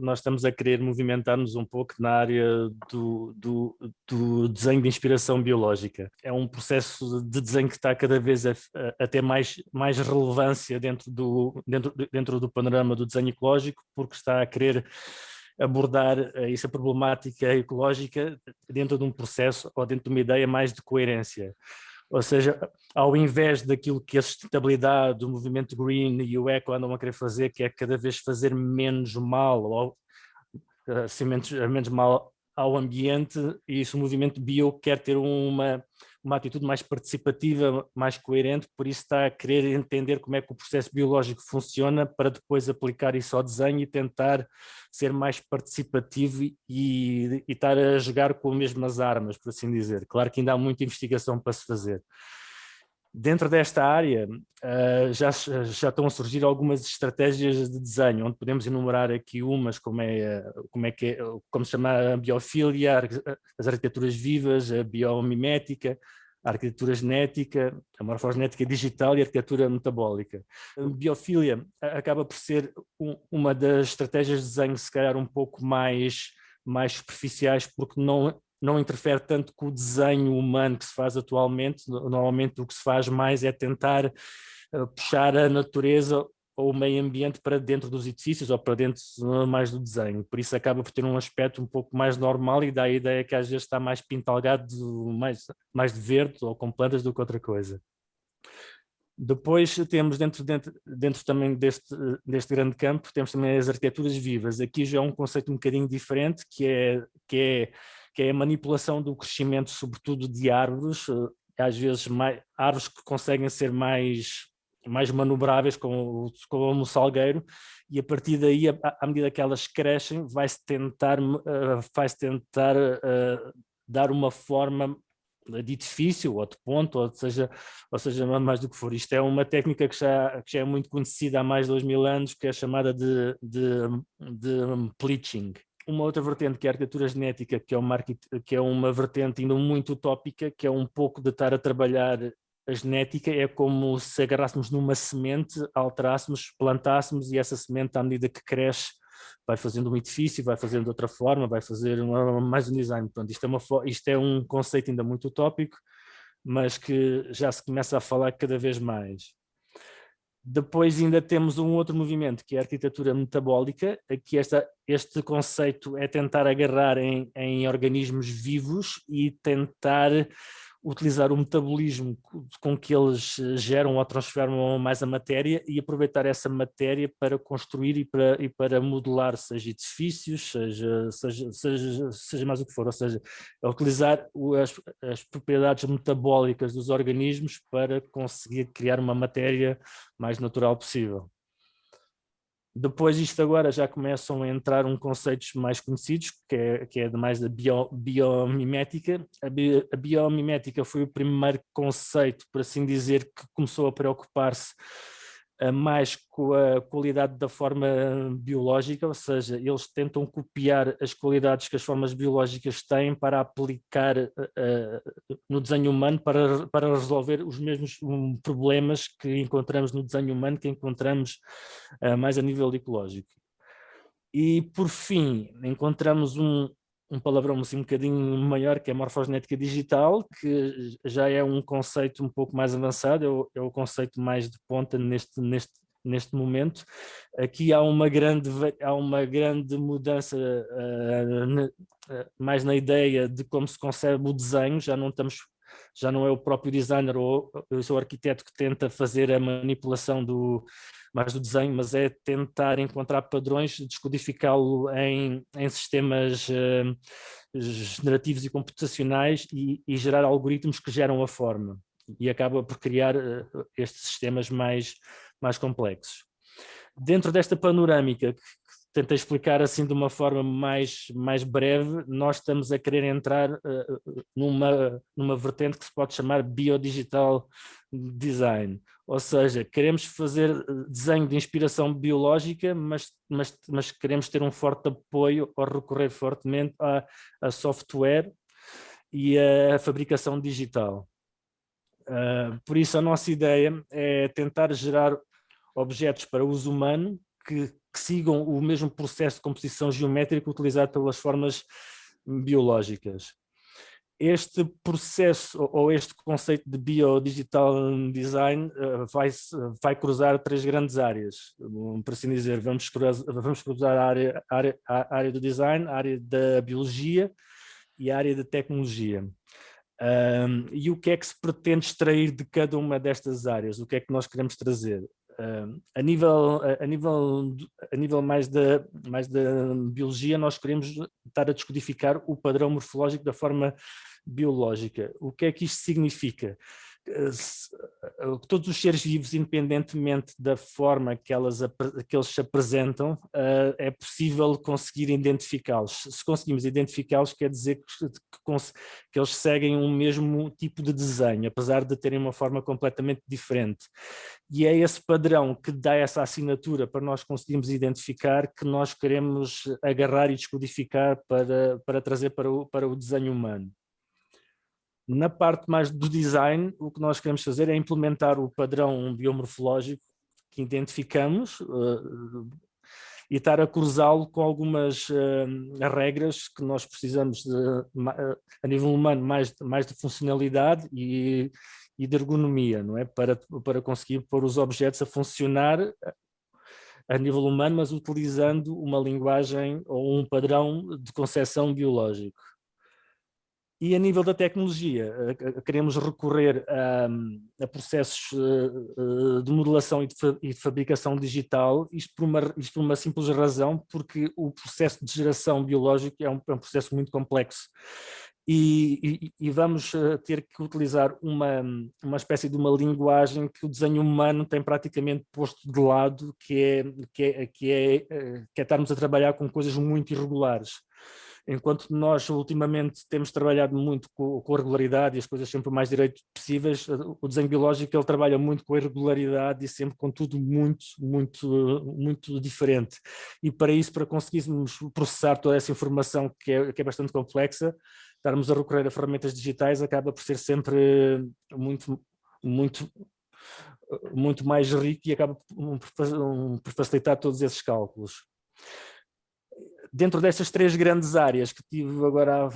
nós estamos a querer movimentar-nos um pouco na área do desenho de inspiração biológica. É um processo de desenho que está cada vez a ter mais relevância dentro do panorama do desenho ecológico, porque está a querer abordar essa problemática ecológica dentro de um processo ou dentro de uma ideia mais de coerência. Ou seja, ao invés daquilo que a sustentabilidade, o movimento green e o eco andam a querer fazer, que é cada vez fazer menos mal, ou assim, menos mal ao ambiente, e isso o movimento bio quer ter uma atitude mais participativa, mais coerente, por isso está a querer entender como é que o processo biológico funciona para depois aplicar isso ao desenho e tentar ser mais participativo e estar a jogar com as mesmas armas, por assim dizer. Claro que ainda há muita investigação para se fazer. Dentro desta área já estão a surgir algumas estratégias de desenho, onde podemos enumerar aqui umas como se chama a biofilia, as arquiteturas vivas, a biomimética, a arquitetura genética, a morfogenética digital e a arquitetura metabólica. A biofilia acaba por ser uma das estratégias de desenho, se calhar um pouco mais superficiais, porque não interfere tanto com o desenho humano que se faz atualmente. Normalmente o que se faz mais é tentar puxar a natureza ou o meio ambiente para dentro dos edifícios ou para dentro mais do desenho. Por isso acaba por ter um aspecto um pouco mais normal e dá a ideia que às vezes está mais pintalgado, mais de verde ou com plantas do que outra coisa. Depois temos dentro também deste grande campo, temos também as arquiteturas vivas. Aqui já é um conceito um bocadinho diferente, que é a manipulação do crescimento, sobretudo de árvores, às vezes árvores que conseguem ser mais manobráveis, como o salgueiro, e a partir daí, à medida que elas crescem, vai-se tentar dar uma forma de edifício ou de ponto, ou seja, mais do que for. Isto é uma técnica que já é muito conhecida há mais de 2000 anos, que é chamada de pleaching. Uma outra vertente, que é a arquitetura genética, que é uma vertente ainda muito utópica, que é um pouco de estar a trabalhar a genética, é como se agarrássemos numa semente, alterássemos, plantássemos, e essa semente, à medida que cresce, vai fazendo um edifício, vai fazendo de outra forma, vai fazer mais um design. Portanto, isto é um conceito ainda muito utópico, mas que já se começa a falar cada vez mais. Depois ainda temos um outro movimento, que é a arquitetura metabólica. Aqui este conceito é tentar agarrar em organismos vivos e tentar utilizar o metabolismo com que eles geram ou transformam mais a matéria e aproveitar essa matéria para construir e para modelar, seja edifícios, seja mais o que for, ou seja, utilizar as propriedades metabólicas dos organismos para conseguir criar uma matéria mais natural possível. Depois isto agora já começam a entrar conceitos mais conhecidos, que é mais da biomimética. A biomimética foi o primeiro conceito, por assim dizer, que começou a preocupar-se mais com a qualidade da forma biológica, ou seja, eles tentam copiar as qualidades que as formas biológicas têm para aplicar no desenho humano para resolver os mesmos problemas que encontramos no desenho humano, que encontramos mais a nível ecológico. E, por fim, encontramos um palavrão assim um bocadinho maior, que é a morfogenética digital, que já é um conceito um pouco mais avançado, é o conceito mais de ponta neste momento. Aqui há uma grande mudança mais na ideia de como se concebe o desenho. Já não é o próprio designer ou o arquiteto que tenta fazer a manipulação mais do desenho, mas é tentar encontrar padrões, descodificá-lo em sistemas generativos e computacionais e gerar algoritmos que geram a forma, e acaba por criar estes sistemas mais complexos. Dentro desta panorâmica, que tentei explicar assim de uma forma mais breve, nós estamos a querer entrar numa vertente que se pode chamar biodigital design, ou seja, queremos fazer desenho de inspiração biológica, mas queremos ter um forte apoio ou recorrer fortemente a software e a fabricação digital. Por isso a nossa ideia é tentar gerar objetos para uso humano que sigam o mesmo processo de composição geométrica utilizado pelas formas biológicas. Este processo ou este conceito de biodigital design vai cruzar três grandes áreas, por assim dizer. Vamos cruzar a área do design, a área da biologia e a área da tecnologia. E o que é que se pretende extrair de cada uma destas áreas? O que é que nós queremos trazer? A nível mais da biologia, nós queremos estar a descodificar o padrão morfológico da forma biológica. O que é que isto significa? Todos os seres vivos, independentemente da forma que eles se apresentam, é possível conseguir identificá-los. Se conseguimos identificá-los, quer dizer que eles seguem um mesmo tipo de desenho, apesar de terem uma forma completamente diferente. E é esse padrão que dá essa assinatura para nós conseguirmos identificar que nós queremos agarrar e descodificar para trazer para o desenho humano. Na parte mais do design, o que nós queremos fazer é implementar o padrão biomorfológico que identificamos e estar a cruzá-lo com algumas regras que nós precisamos a nível humano, mais de funcionalidade e de ergonomia, não é? Para conseguir pôr os objetos a funcionar a nível humano, mas utilizando uma linguagem ou um padrão de concepção biológico. E a nível da tecnologia, queremos recorrer a processos de modelação e de fabricação digital, isto por uma simples razão, porque o processo de geração biológico é um processo muito complexo. E vamos ter que utilizar uma espécie de uma linguagem que o desenho humano tem praticamente posto de lado, que é estarmos a trabalhar com coisas muito irregulares. Enquanto nós ultimamente temos trabalhado muito com a regularidade e as coisas sempre o mais direito possíveis, o desenho biológico ele trabalha muito com a irregularidade e sempre com tudo muito diferente. E para isso, para conseguirmos processar toda essa informação que é bastante complexa, estarmos a recorrer a ferramentas digitais acaba por ser sempre muito mais rico e acaba por facilitar todos esses cálculos. Dentro destas três grandes áreas que tive agora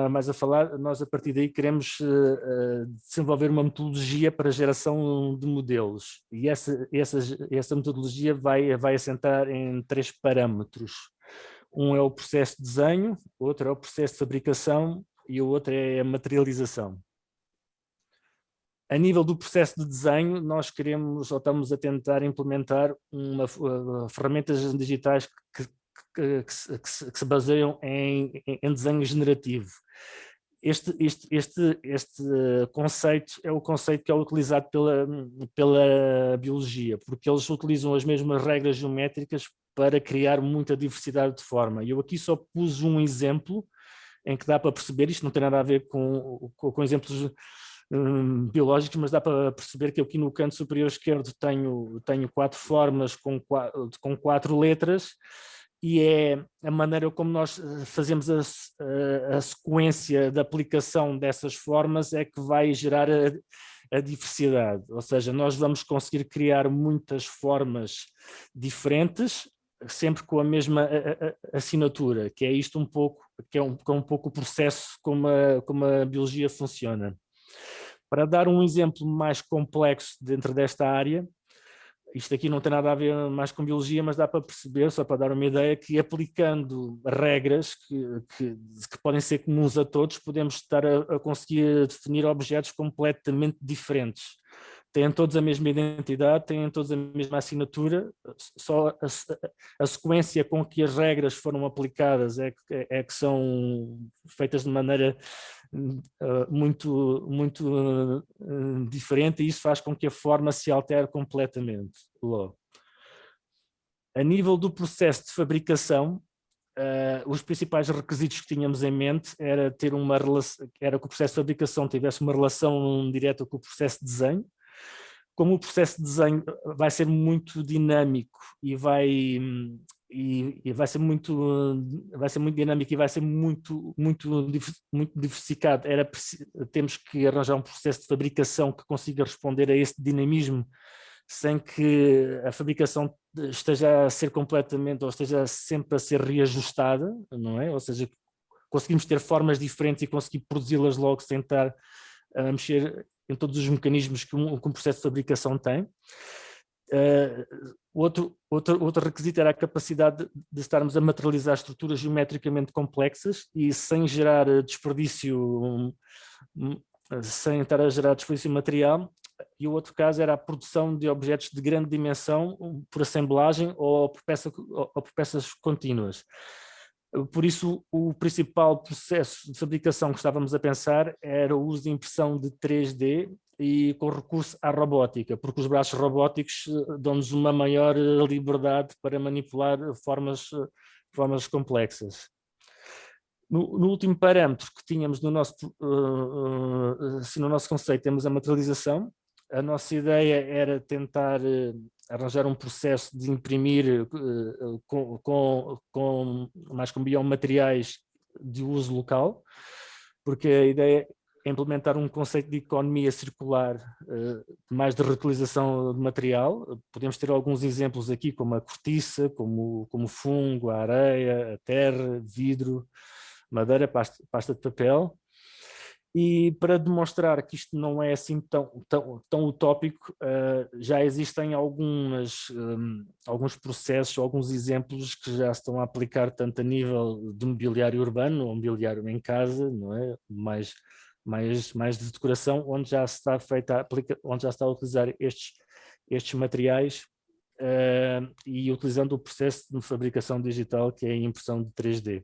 mais a falar, nós a partir daí queremos desenvolver uma metodologia para a geração de modelos. E essa metodologia vai assentar em três parâmetros. Um é o processo de desenho, outro é o processo de fabricação e o outro é a materialização. A nível do processo de desenho, nós queremos ou estamos a tentar implementar ferramentas digitais que se baseiam em desenho generativo. Este conceito é o conceito que é utilizado pela biologia, porque eles utilizam as mesmas regras geométricas para criar muita diversidade de forma. E eu aqui só pus um exemplo em que dá para perceber, isto não tem nada a ver com exemplos biológicos, mas dá para perceber que eu aqui no canto superior esquerdo tenho 4 formas com 4 letras, e é a maneira como nós fazemos a sequência de aplicação dessas formas é que vai gerar a diversidade, ou seja, nós vamos conseguir criar muitas formas diferentes, sempre com a mesma assinatura, que é isto um pouco, que é um pouco o processo como a biologia funciona. Para dar um exemplo mais complexo dentro desta área, isto aqui não tem nada a ver mais com biologia, mas dá para perceber, só para dar uma ideia, que aplicando regras que podem ser comuns a todos, podemos estar a conseguir definir objetos completamente diferentes. Têm todos a mesma identidade, têm todos a mesma assinatura, só a sequência com que as regras foram aplicadas é que são feitas de maneira muito diferente, e isso faz com que a forma se altere completamente. Logo, a nível do processo de fabricação, os principais requisitos que tínhamos em mente era ter uma relação, era que o processo de fabricação tivesse uma relação direta com o processo de desenho. Como o processo de desenho vai ser muito dinâmico e vai ser muito dinâmico e vai ser muito diversificado, temos que arranjar um processo de fabricação que consiga responder a esse dinamismo sem que a fabricação esteja a ser completamente, ou esteja sempre a ser reajustada, não é? Ou seja, conseguimos ter formas diferentes e conseguir produzi-las logo sem estar a mexer em todos os mecanismos que um processo de fabricação tem. Outro requisito era a capacidade de estarmos a materializar estruturas geometricamente complexas e sem gerar desperdício, sem estar a gerar desperdício material. E o outro caso era a produção de objetos de grande dimensão por assemblagem ou por peças contínuas. Por isso, o principal processo de fabricação que estávamos a pensar era o uso de impressão de 3D e com recurso à robótica, porque os braços robóticos dão-nos uma maior liberdade para manipular formas complexas. No último parâmetro que tínhamos no nosso conceito, temos a materialização. A nossa ideia era tentar arranjar um processo de imprimir mais com biomateriais de uso local, porque a ideia é implementar um conceito de economia circular, mais de reutilização de material. Podemos ter alguns exemplos aqui, como a cortiça, como o fungo, a areia, a terra, vidro, madeira, pasta de papel. E para demonstrar que isto não é assim tão utópico, já existem alguns processos, alguns exemplos que já estão a aplicar tanto a nível de mobiliário urbano, ou mobiliário em casa, não é? Mais de decoração, onde já está onde já está a utilizar estes materiais e utilizando o processo de fabricação digital, que é a impressão de 3D.